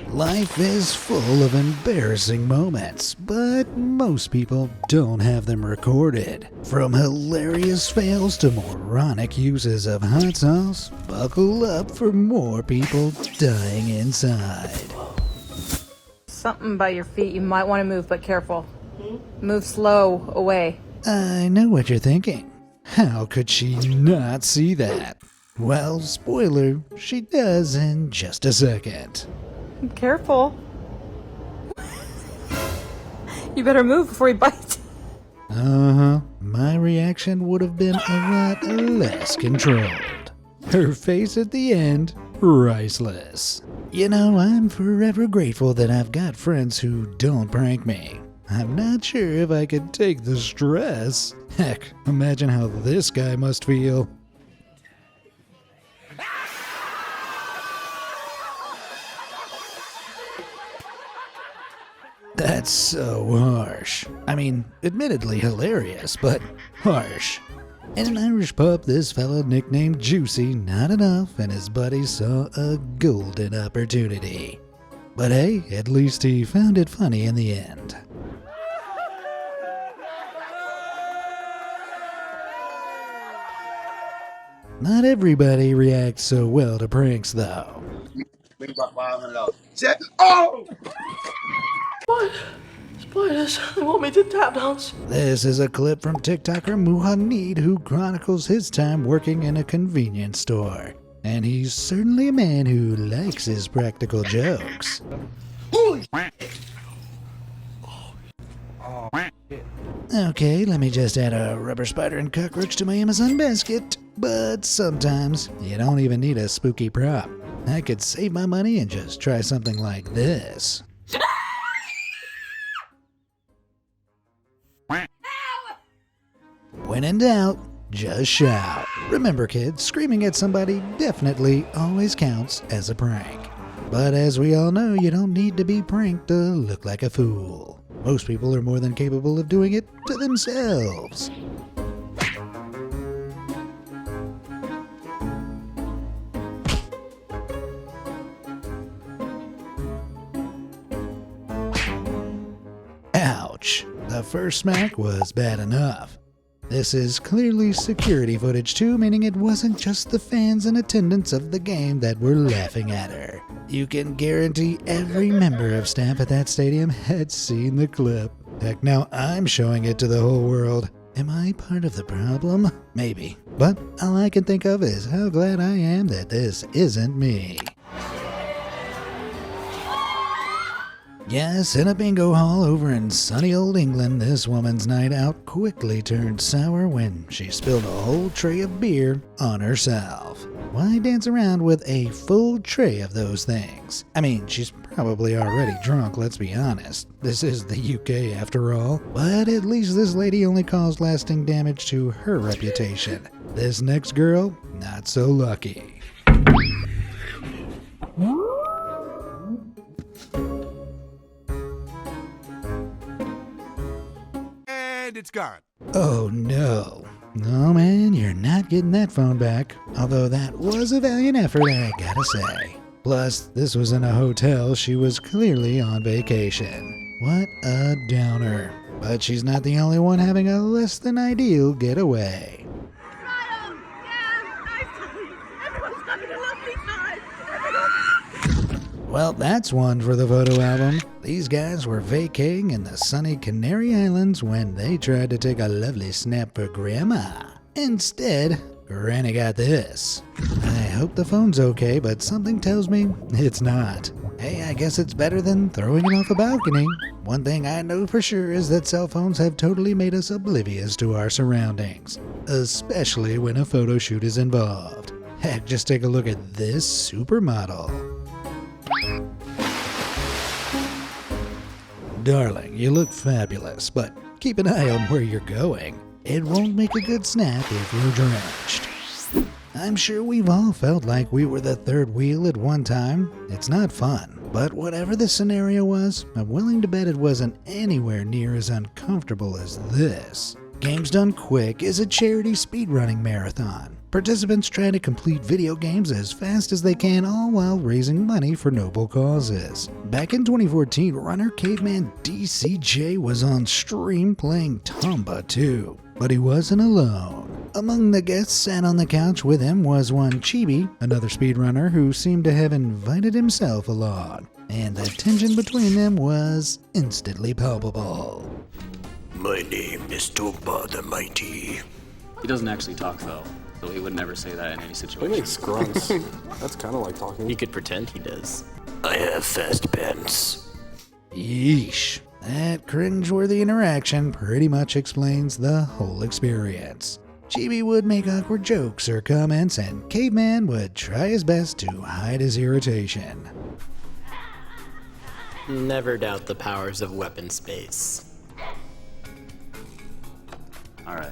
Life is full of embarrassing moments, but most people don't have them recorded. From hilarious fails to moronic uses of hot sauce, buckle up for more people dying inside. Something by your feet. You might want to move, but careful. Move slow away. I know what you're thinking. How could she not see that? Well, spoiler, she does in just a second. Careful. You better move before he bites. My reaction would have been a lot less controlled. Her face at the end, priceless. You know, I'm forever grateful that I've got friends who don't prank me. I'm not sure if I could take the stress. Heck, imagine how this guy must feel. That's so harsh. I mean, admittedly hilarious, but harsh. In an Irish pub, this fella nicknamed Juicy Not Enough and his buddies saw a golden opportunity. But hey, at least he found it funny in the end. Not everybody reacts so well to pranks, though. Oh! Spiders, they want me to tap dance. This is a clip from TikToker Muhanid, who chronicles his time working in a convenience store. And he's certainly a man who likes his practical jokes. Okay, let me just add a rubber spider and cockroach to my Amazon basket. But sometimes you don't even need a spooky prop. I could save my money and just try something like this. When in doubt, just shout. Remember kids, screaming at somebody definitely always counts as a prank. But as we all know, you don't need to be pranked to look like a fool. Most people are more than capable of doing it to themselves. Ouch. The first smack was bad enough. This is clearly security footage too, meaning it wasn't just the fans in attendance of the game that were laughing at her. You can guarantee every member of staff at that stadium had seen the clip. Heck, now I'm showing it to the whole world. Am I part of the problem? Maybe. But all I can think of is how glad I am that this isn't me. Yes, in a bingo hall over in sunny old England, this woman's night out quickly turned sour when she spilled a whole tray of beer on herself. Why dance around with a full tray of those things? I mean, she's probably already drunk, let's be honest. This is the UK after all. But at least this lady only caused lasting damage to her reputation. This next girl, not so lucky. It's gone. Oh no. Oh man, you're not getting that phone back. Although that was a valiant effort, I gotta say. Plus, this was in a hotel. She was clearly on vacation. What a downer. But she's not the only one having a less than ideal getaway. Well, that's one for the photo album. These guys were vacating in the sunny Canary Islands when they tried to take a lovely snap for Grandma. Instead, Granny got this. I hope the phone's okay, but something tells me it's not. Hey, I guess it's better than throwing it off a balcony. One thing I know for sure is that cell phones have totally made us oblivious to our surroundings, especially when a photo shoot is involved. Heck, just take a look at this supermodel. Darling, you look fabulous, but keep an eye on where you're going. It won't make a good snap if you're drenched. I'm sure we've all felt like we were the third wheel at one time. It's not fun, but whatever the scenario was, I'm willing to bet it wasn't anywhere near as uncomfortable as this. Games Done Quick is a charity speedrunning marathon. Participants try to complete video games as fast as they can, all while raising money for noble causes. Back in 2014, runner Caveman DCJ was on stream playing Tomba 2, but he wasn't alone. Among the guests sat on the couch with him was one Chibi, another speedrunner who seemed to have invited himself along, and the tension between them was instantly palpable. My name is Tomba the Mighty. He doesn't actually talk, though, so he would never say that in any He situation. makes grunts. That's kind of like talking. He could pretend he does. I have fast pants. Yeesh. That cringeworthy interaction pretty much explains the whole experience. Chibi would make awkward jokes or comments, and Caveman would try his best to hide his irritation. Never doubt the powers of weapon space. Alright.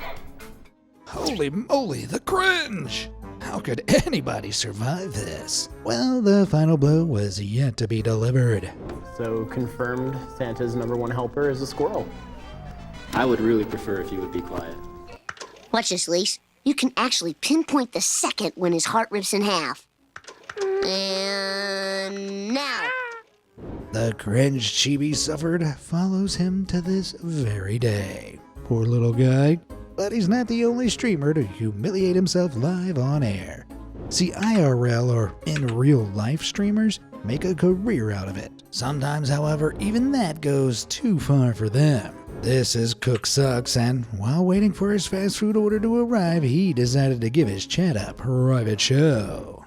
Holy moly, the cringe! How could anybody survive this? Well, the final blow was yet to be delivered. So confirmed Santa's #1 helper is a squirrel. I would really prefer if you would be quiet. Watch this, Lise. You can actually pinpoint the second when his heart rips in half. And now. The cringe Chibi suffered follows him to this very day. Poor little guy. But he's not the only streamer to humiliate himself live on air. See, IRL or in real life streamers make a career out of it. Sometimes, however, even that goes too far for them. This is Cook Sucks, and while waiting for his fast food order to arrive, he decided to give his chat a private show.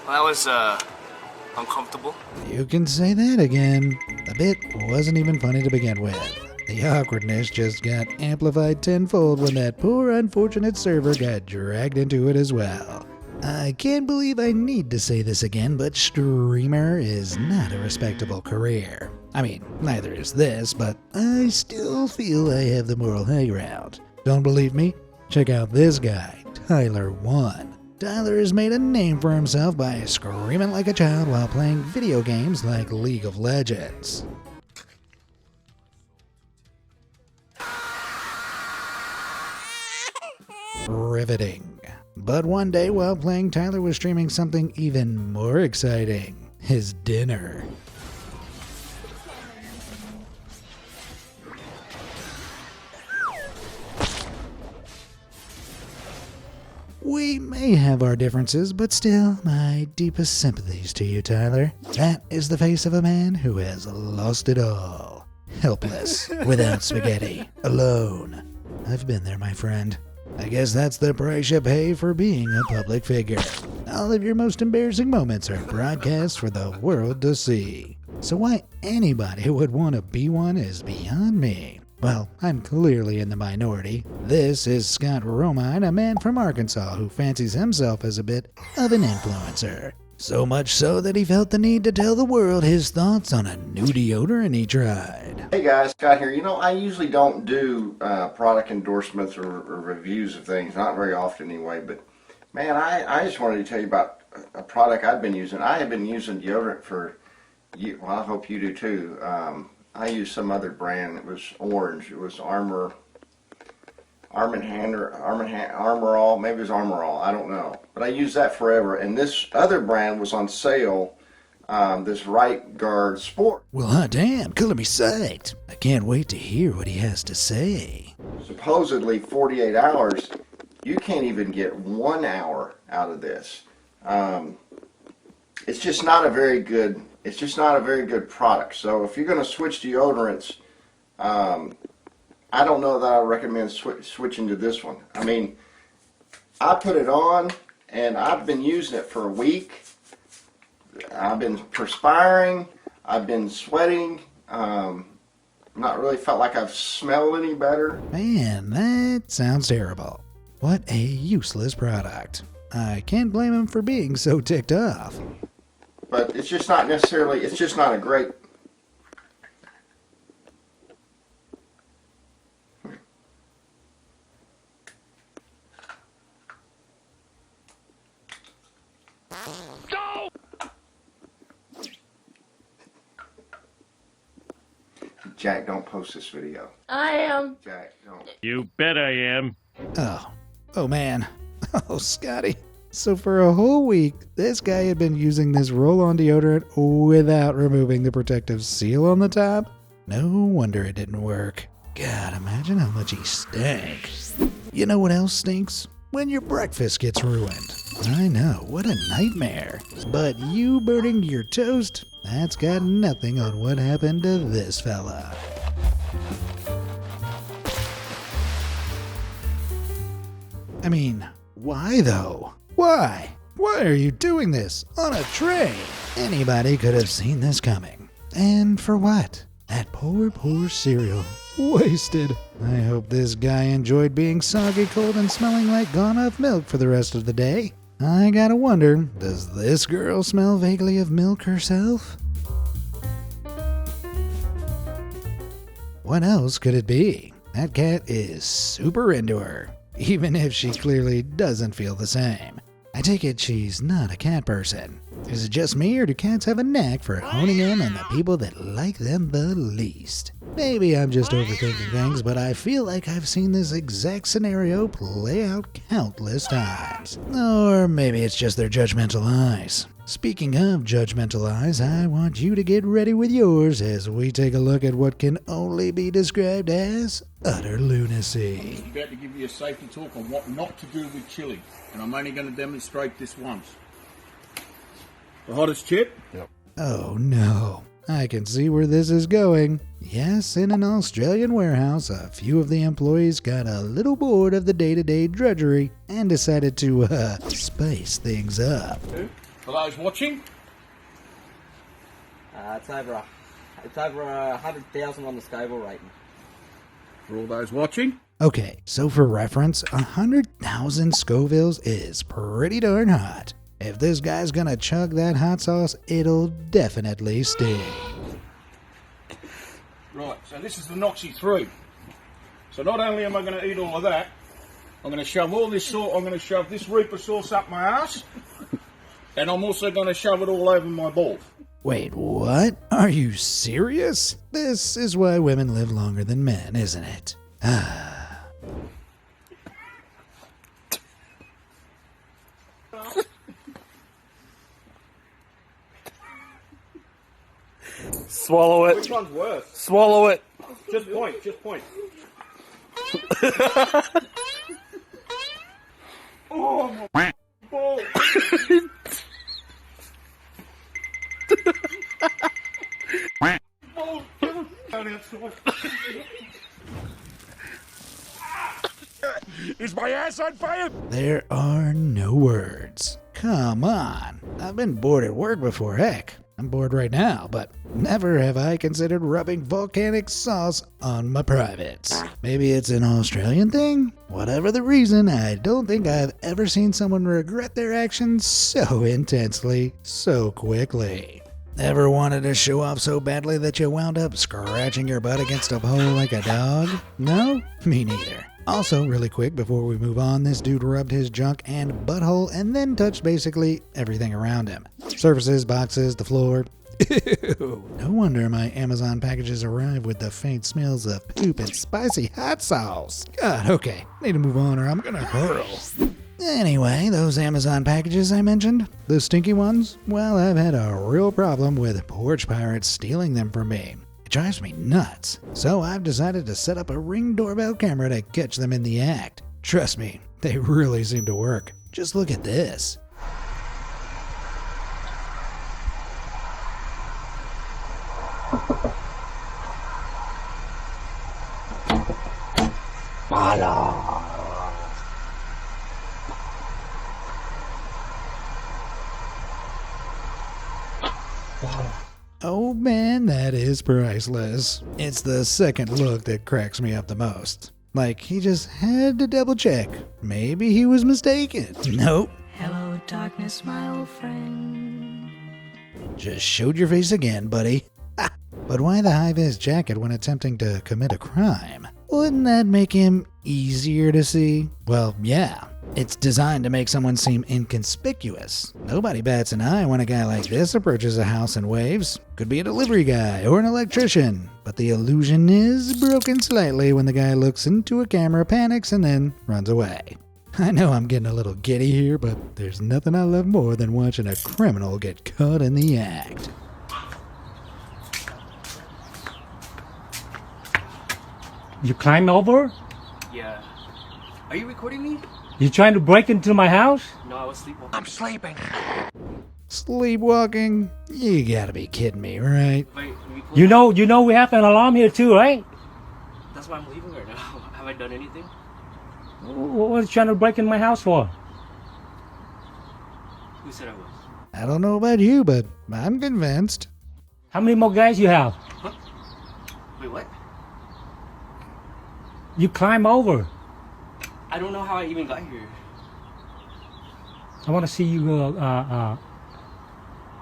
That was, uncomfortable. You can say that again. The bit wasn't even funny to begin with. The awkwardness just got amplified tenfold when that poor unfortunate server got dragged into it as well. I can't believe I need to say this again, but streamer is not a respectable career. I mean, neither is this, but I still feel I have the moral high ground. Don't believe me? Check out this guy, Tyler1. Tyler has made a name for himself by screaming like a child while playing video games like League of Legends. Riveting. But one day while playing, Tyler was streaming something even more exciting. His dinner. We may have our differences, but still, my deepest sympathies to you, Tyler. That is the face of a man who has lost it all. Helpless, without spaghetti, alone. I've been there, my friend. I guess that's the price you pay for being a public figure. All of your most embarrassing moments are broadcast for the world to see. So why anybody would want to be one is beyond me. Well, I'm clearly in the minority. This is Scott Romine, a man from Arkansas who fancies himself as a bit of an influencer. So much so that he felt the need to tell the world his thoughts on a new deodorant he tried. Hey guys, Scott here. You know, I usually don't do product endorsements or reviews of things, not very often anyway, but man, I just wanted to tell you about a product I've been using. I have been using deodorant for, well, I hope you do too. I used some other brand. It was orange. It was Armor All. Maybe it was Armor All. I don't know. But I used that forever. And this other brand was on sale. This Right Guard Sport. Well, hot damn, color me psyched. I can't wait to hear what he has to say. Supposedly 48 hours. You can't even get 1 hour out of this. It's just not a very good. It's just not a very good product. So if you're going to switch deodorants, I don't know that I recommend switching to this one. I mean, I put it on and I've been using it for a week. I've been perspiring. I've been sweating. Not really felt like I've smelled any better. Man, that sounds terrible. What a useless product. I can't blame him for being so ticked off. But it's just not necessarily, it's just not a great Jack, don't post this video. I am. Jack, don't. You bet I am. Oh man. Oh, Scotty. So for a whole week, this guy had been using this roll-on deodorant without removing the protective seal on the top. No wonder it didn't work. God, imagine how much he stank. You know what else stinks? When your breakfast gets ruined. I know, what a nightmare. But you burning your toast? That's got nothing on what happened to this fella. I mean, why though? Why? Why are you doing this on a train? Anybody could have seen this coming. And for what? That poor cereal. Wasted. I hope this guy enjoyed being soggy cold and smelling like gone off milk for the rest of the day. I gotta wonder, does this girl smell vaguely of milk herself? What else could it be? That cat is super into her, even if she clearly doesn't feel the same. I take it she's not a cat person. Is it just me, or do cats have a knack for honing in on the people that like them the least? Maybe I'm just overthinking things, but I feel like I've seen this exact scenario play out countless times. Or maybe it's just their judgmental eyes. Speaking of judgmental eyes, I want you to get ready with yours as we take a look at what can only be described as utter lunacy. I'm about to give you a safety talk on what not to do with chili, and I'm only going to demonstrate this once. The hottest chip? Yep. Oh no, I can see where this is going. Yes, in an Australian warehouse, a few of the employees got a little bored of the day-to-day drudgery and decided to, spice things up. For those watching? It's over 100,000 on the stable rating. For all those watching? Okay, so for reference, 100,000 Scovilles is pretty darn hot. If this guy's gonna chug that hot sauce, it'll definitely sting. Right, so this is the Noxie 3. So not only am I going to eat all of that, I'm going to shove all this sauce, I'm going to shove this Reaper sauce up my ass, and I'm also going to shove it all over my balls. Wait, what? Are you serious? This is why women live longer than men, isn't it? Swallow it. Which one's worse? Swallow it. Just point, just point. Oh, my ball. Is my ass on fire? There are no words. Come on. I've been bored at work before, heck. I'm bored right now, but never have I considered rubbing volcanic sauce on my privates. Maybe it's an Australian thing? Whatever the reason, I don't think I've ever seen someone regret their actions so intensely, so quickly. Ever wanted to show off so badly that you wound up scratching your butt against a pole like a dog? No? Me neither. Also, really quick before we move on, this dude rubbed his junk and butthole and then touched basically everything around him. Surfaces, boxes, the floor. Ew. No wonder my Amazon packages arrive with the faint smells of poop and spicy hot sauce. God, okay, need to move on or I'm gonna hurl. Anyway, those Amazon packages I mentioned, the stinky ones, well, I've had a real problem with porch pirates stealing them from me. Drives me nuts. So I've decided to set up a Ring doorbell camera to catch them in the act. Trust me, they really seem to work. Just look at this. Oh man, that is priceless. It's the second look that cracks me up the most. Like he just had to double check. Maybe he was mistaken. Nope. Hello, darkness, my old friend. Just showed your face again, buddy. Ah, but why the high-vis jacket when attempting to commit a crime? Wouldn't that make him easier to see? Well, yeah. It's designed to make someone seem inconspicuous. Nobody bats an eye when a guy like this approaches a house and waves. Could be a delivery guy or an electrician, but the illusion is broken slightly when the guy looks into a camera, panics, and then runs away. I know I'm getting a little giddy here, but there's nothing I love more than watching a criminal get caught in the act. You climb over? Yeah. Are you recording me? You trying to break into my house? No, I was sleepwalking. I'm sleeping. Sleepwalking? You gotta be kidding me, right? Wait, You know we have an alarm here too, right? that's why I'm leaving right now. Have I done anything? What are you trying to break in my house for? Who said I was? I don't know about you, but I'm convinced. How many more guys you have? Huh? Wait, what? You climb over. I don't know how I even got here. I want to see you I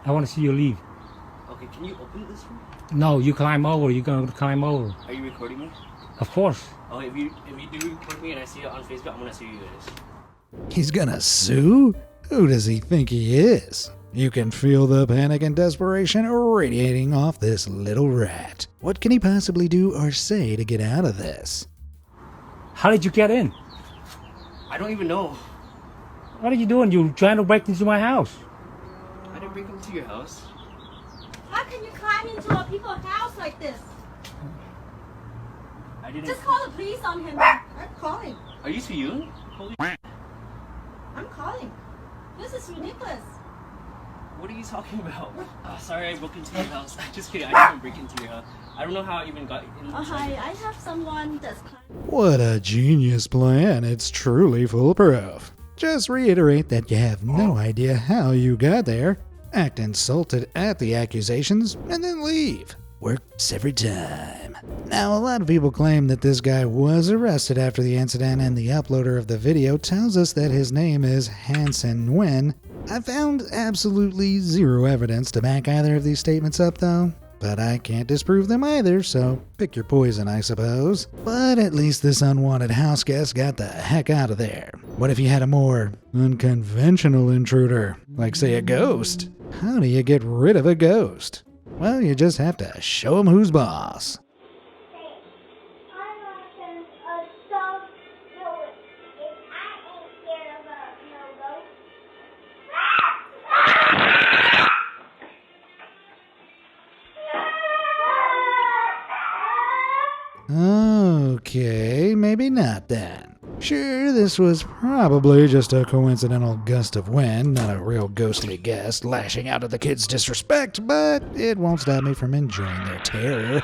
want to see you leave. Okay, can you open this for me? No, you climb over. You're going to climb over. Are you recording me? Of course. Oh, if you do record me and I see it on Facebook, I'm gonna sue you guys. He's gonna sue? Who does he think he is? You can feel the panic and desperation radiating off this little rat. What can he possibly do or say to get out of this? How did you get in? I don't even know. What are you doing? You trying to break into my house? I didn't break into your house. How can you climb into a people's house like this? I didn't. Just call the police on him. I'm calling. Are you Suyun? Holy. I'm calling. This is ridiculous. What are you talking about? Sorry, I broke into your house. Just kidding. I didn't break into your house. I don't know how I even got in. Hi, I have someone that's climbing. What a genius plan. It's truly foolproof. Just reiterate that you have no idea how you got there, act insulted at the accusations, and then leave. Works every time. Now, a lot of people claim that this guy was arrested after the incident, and the uploader of the video tells us that his name is Hanson Nguyen. I found absolutely zero evidence to back either of these statements up, though. But I can't disprove them either, so pick your poison, I suppose. But at least this unwanted house guest got the heck out of there. What if you had a more unconventional intruder, like say a ghost? How do you get rid of a ghost? Well, you just have to show him who's boss. Okay, maybe not then. Sure, this was probably just a coincidental gust of wind, not a real ghostly guest lashing out at the kids' disrespect, but it won't stop me from enjoying their terror.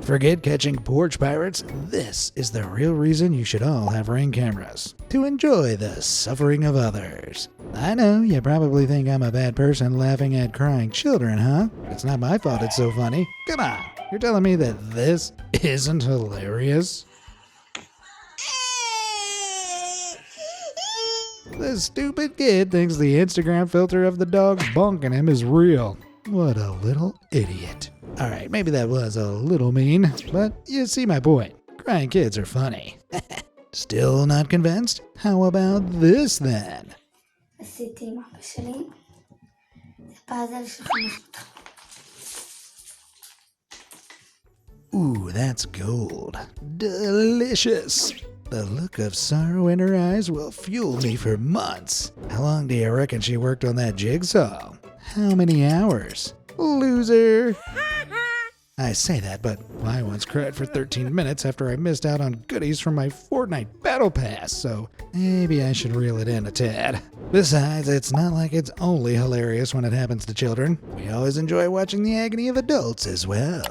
Forget catching porch pirates. This is the real reason you should all have Ring cameras. To enjoy the suffering of others. I know, you probably think I'm a bad person laughing at crying children, huh? It's not my fault it's so funny. Come on, you're telling me that this isn't hilarious? The stupid kid thinks the Instagram filter of the dog bonking him is real. What a little idiot. Alright, maybe that was a little mean, but you see my point. Crying kids are funny. Still not convinced? How about this then? Ooh, that's gold. Delicious. The look of sorrow in her eyes will fuel me for months. How long do you reckon she worked on that jigsaw? How many hours? Loser. I say that, but I once cried for 13 minutes after I missed out on goodies from my Fortnite Battle Pass, so maybe I should reel it in a tad. Besides, it's not like it's only hilarious when it happens to children. We always enjoy watching the agony of adults as well.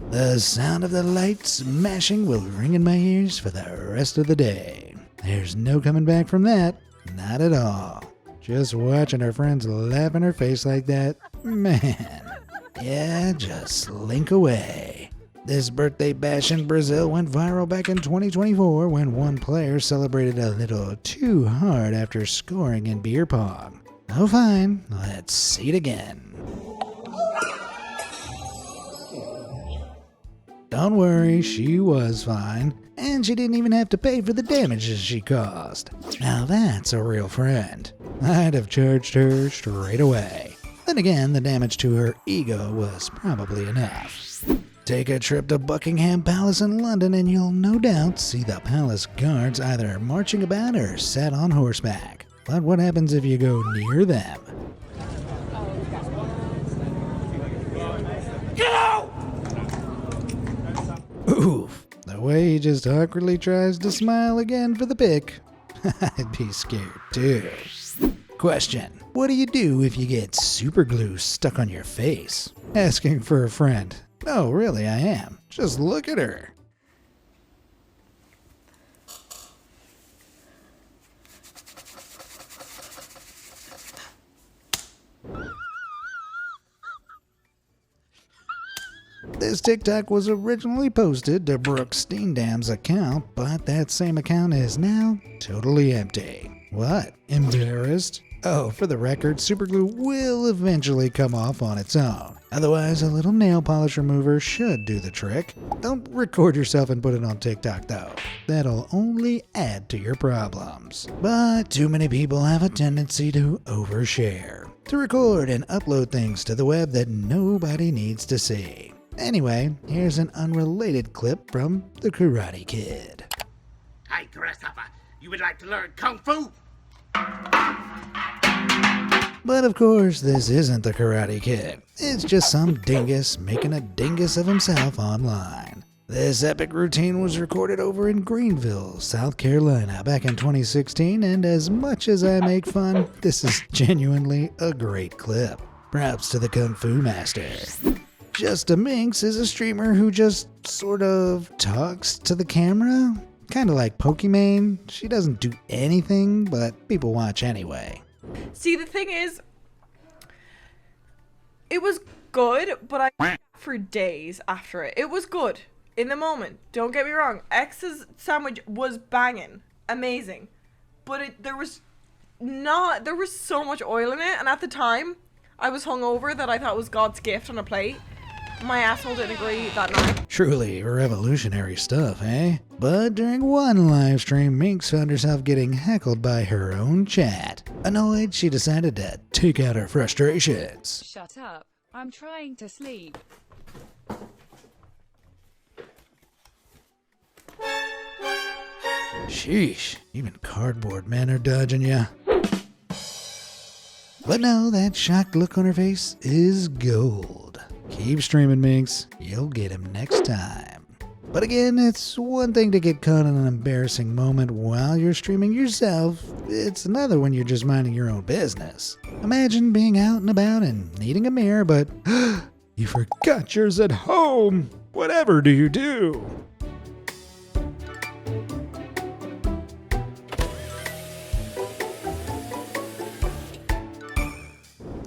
The sound of the light smashing will ring in my ears for the rest of the day. There's no coming back from that. Not at all. Just watching her friends laugh in her face like that, man. Yeah, just slink away. This birthday bash in Brazil went viral back in 2024 when one player celebrated a little too hard after scoring in beer pong. Oh fine, let's see it again. Don't worry, she was fine, and she didn't even have to pay for the damages she caused. Now that's a real friend. I'd have charged her straight away. Then again, the damage to her ego was probably enough. Take a trip to Buckingham Palace in London and you'll no doubt see the palace guards either marching about or sat on horseback. But what happens if you go near them? Get out! Oof, the way he just awkwardly tries to smile again for the pic. I'd be scared too. Question: what do you do if you get super glue stuck on your face? Asking for a friend. No, really, I am. Just look at her. This TikTok was originally posted to Brooke Steendam's account, but that same account is now totally empty. What? Embarrassed? Oh, for the record, superglue will eventually come off on its own. Otherwise, a little nail polish remover should do the trick. Don't record yourself and put it on TikTok though. That'll only add to your problems. But too many people have a tendency to overshare, to record and upload things to the web that nobody needs to see. Anyway, here's an unrelated clip from The Karate Kid. Hey, grasshopper, you would like to learn Kung Fu? But of course, this isn't The Karate Kid. It's just some dingus making a dingus of himself online. This epic routine was recorded over in Greenville, South Carolina back in 2016, and as much as I make fun, this is genuinely a great clip. Props to the Kung Fu master. Just a Minx is a streamer who just sort of talks to the camera. Kind of like Pokimane. She doesn't do anything, but people watch anyway. See, the thing is, it was good, but I for days after it. It was good in the moment. Don't get me wrong. X's sandwich was banging, amazing, but there was so much oil in it, and at the time, I was hungover that I thought was God's gift on a plate. My asshole didn't agree that night. Truly revolutionary stuff, eh? But during one live stream, Minx found herself getting heckled by her own chat. Annoyed, she decided to take out her frustrations. Shut up. I'm trying to sleep. Sheesh, even cardboard men are dodging ya. But no, that shocked look on her face is gold. Keep streaming, Minx. You'll get him next time. But again, it's one thing to get caught in an embarrassing moment while you're streaming yourself. It's another when you're just minding your own business. Imagine being out and about and needing a mirror, but you forgot yours at home. Whatever do you do?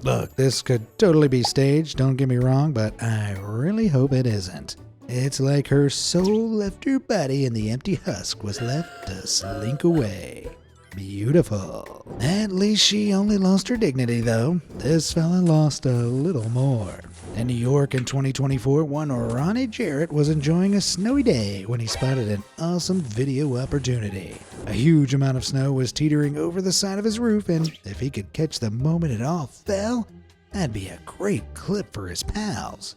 Look, this could totally be staged, don't get me wrong, but I really hope it isn't. It's like her soul left her body and the empty husk was left to slink away. Beautiful. At least she only lost her dignity, though. This fella lost a little more. In New York in 2024, one Ronnie Jarrett was enjoying a snowy day when he spotted an awesome video opportunity. A huge amount of snow was teetering over the side of his roof, and if he could catch the moment it all fell, that'd be a great clip for his pals.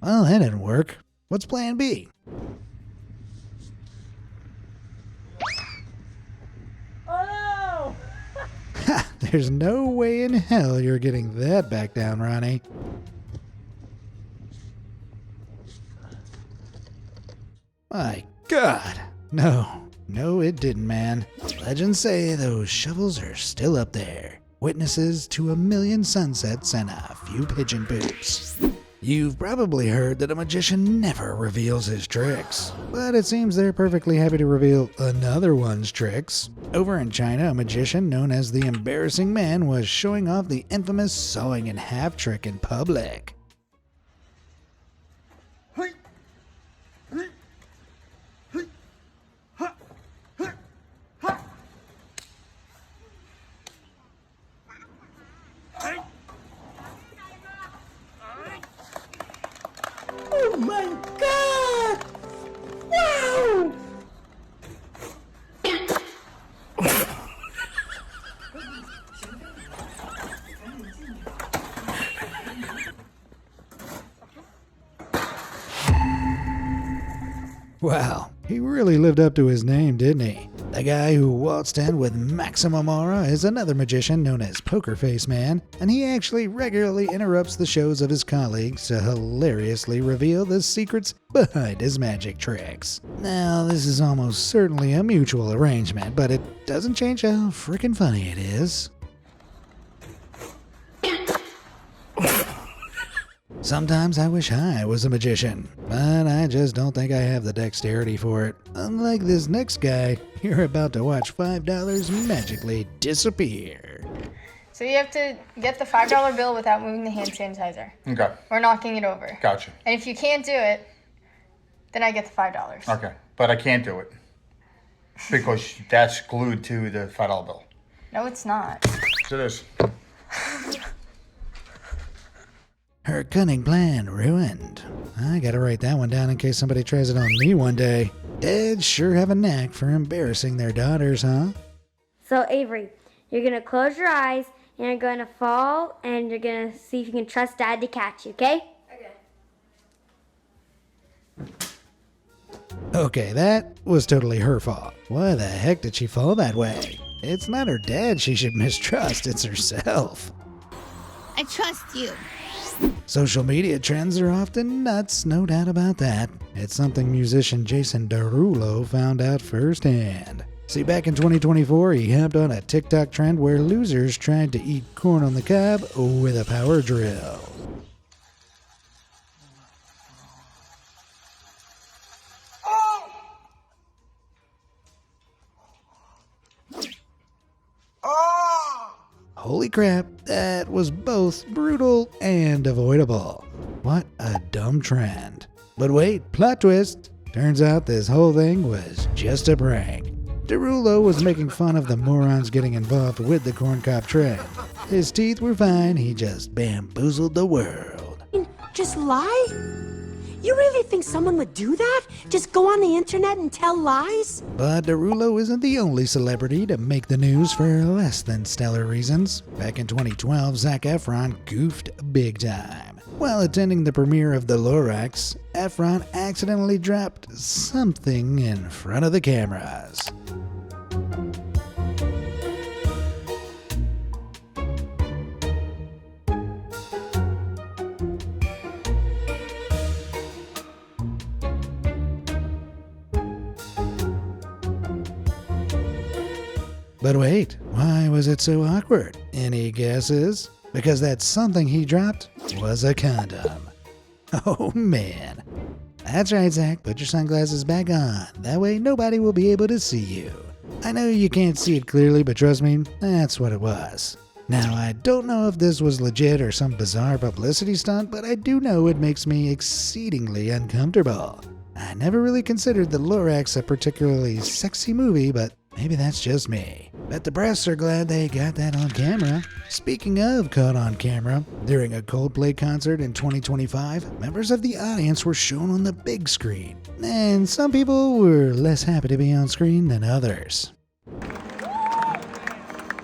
Well, that didn't work. What's plan B? Oh! Ha! There's no way in hell you're getting that back down, Ronnie. My God. No, it didn't, man. Legends say those shovels are still up there. Witnesses to a million sunsets and a few pigeon poops. You've probably heard that a magician never reveals his tricks, but it seems they're perfectly happy to reveal another one's tricks. Over in China, a magician known as the Embarrassing Man was showing off the infamous sawing in half trick in public. Oh my god! Wow! Wow, he really lived up to his name, didn't he? The guy who waltzed in with maximum aura is another magician known as Poker Face Man, and he actually regularly interrupts the shows of his colleagues to hilariously reveal the secrets behind his magic tricks. Now, this is almost certainly a mutual arrangement, but it doesn't change how freaking funny it is. Sometimes I wish I was a magician, but I just don't think I have the dexterity for it. Unlike this next guy, you're about to watch $5 magically disappear. So you have to get the $5 bill without moving the hand sanitizer. Okay. Or knocking it over. Gotcha. And if you can't do it, then I get the $5. Okay. But I can't do it. Because that's glued to the $5 bill. No, it's not. Yes, it is. Her cunning plan ruined. I gotta write that one down in case somebody tries it on me one day. Dads sure have a knack for embarrassing their daughters, huh? So Avery, you're gonna close your eyes and you're gonna fall and you're gonna see if you can trust Dad to catch you, okay? Okay, that was totally her fault. Why the heck did she fall that way? It's not her dad she should mistrust, it's herself. I trust you. Social media trends are often nuts, no doubt about that. It's something musician Jason Derulo found out firsthand. See, back in 2024, he hopped on a TikTok trend where losers tried to eat corn on the cob with a power drill. Holy crap, that was both brutal and avoidable. What a dumb trend. But wait, plot twist. Turns out this whole thing was just a prank. Derulo was making fun of the morons getting involved with the corncob trend. His teeth were fine, he just bamboozled the world. Just lie? You really think someone would do that? Just go on the internet and tell lies? But Derulo isn't the only celebrity to make the news for less than stellar reasons. Back in 2012, Zac Efron goofed big time. While attending the premiere of The Lorax, Efron accidentally dropped something in front of the cameras. But wait, why was it so awkward? Any guesses? Because that something he dropped was a condom. Oh man. That's right, Zach, put your sunglasses back on. That way nobody will be able to see you. I know you can't see it clearly, but trust me, that's what it was. Now, I don't know if this was legit or some bizarre publicity stunt, but I do know it makes me exceedingly uncomfortable. I never really considered The Lorax a particularly sexy movie, but maybe that's just me. Bet the breasts are glad they got that on camera. Speaking of caught on camera, during a Coldplay concert in 2025, members of the audience were shown on the big screen. And some people were less happy to be on screen than others.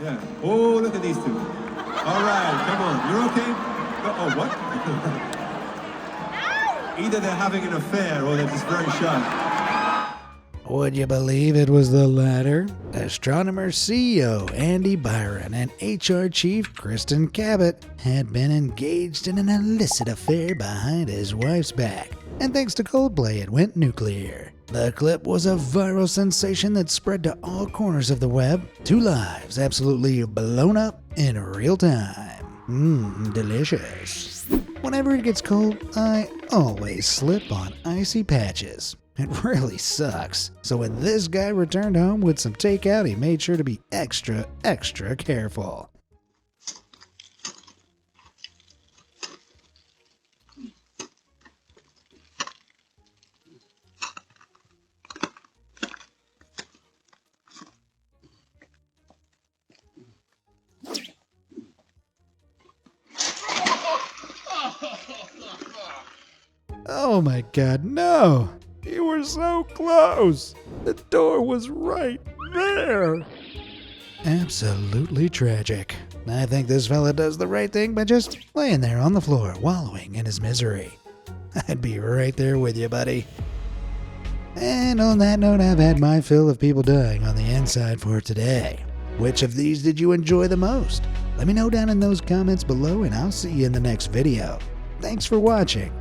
Yeah. Oh, look at these two. All right, come on. You're okay? Oh, what? Either they're having an affair or they're just very shy. Would you believe it was the latter? Astronomer CEO Andy Byron and HR Chief Kristen Cabot had been engaged in an illicit affair behind his wife's back. And thanks to Coldplay, it went nuclear. The clip was a viral sensation that spread to all corners of the web. Two lives absolutely blown up in real time. Delicious. Whenever it gets cold, I always slip on icy patches. It really sucks. So when this guy returned home with some takeout, he made sure to be extra careful. Oh my God, no! You were so close! The door was right there! Absolutely tragic. I think this fella does the right thing by just laying there on the floor, wallowing in his misery. I'd be right there with you, buddy. And on that note, I've had my fill of people dying on the inside for today. Which of these did you enjoy the most? Let me know down in those comments below, and I'll see you in the next video. Thanks for watching.